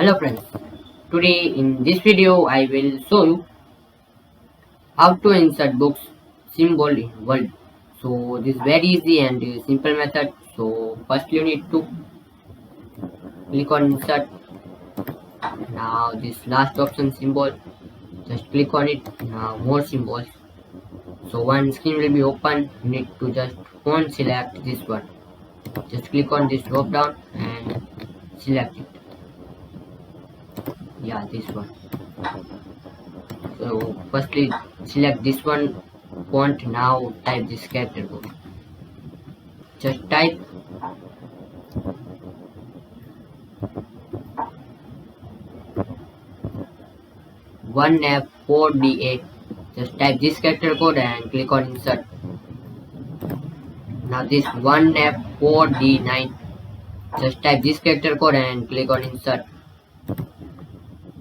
Hello friends, today in this video I will show you how to insert books symbol in Word. So this is very easy and simple method. So first you need to click on insert. Now this last option symbol, just click on it. Now more symbols. So one screen will be open. You need to just select this one. Just click on this drop down and select it. Yeah, this one. So firstly select this one font. Now type this character code. Just type 1F4DA. Just type this character code and click on insert. Now this 1F4D9. Just type this character code and click on insert.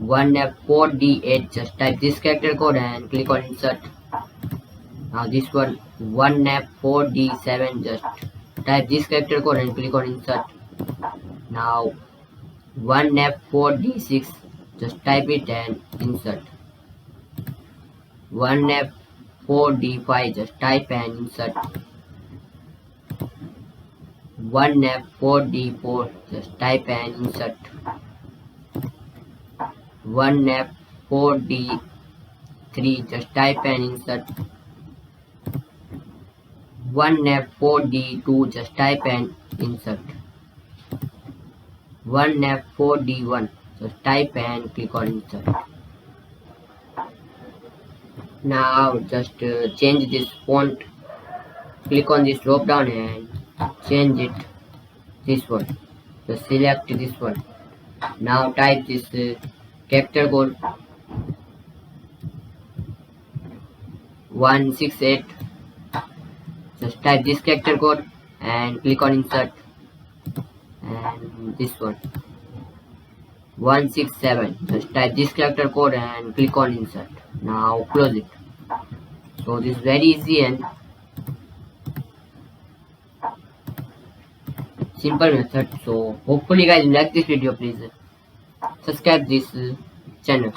1F4D8. Just type this character code and click on insert. Now this one 1F4D7. Just type this character code and click on insert. Now 1F4D6. Just type it and insert. 1F4D5. Just type and insert. 1F4D4. Just type and insert. 1F4D3. Just type and insert. 1F4D2. Just type and insert. 1F4D1. Just type and click on insert. Now just change this font. Click on this drop down and change it this one. Just select this one. Now type this character code 168. Just type this character code and click on insert. And this one 167. Just type this character code and click on insert. Now close it. So this is very easy and simple method. So hopefully guys like this video. Please subscribe this channel.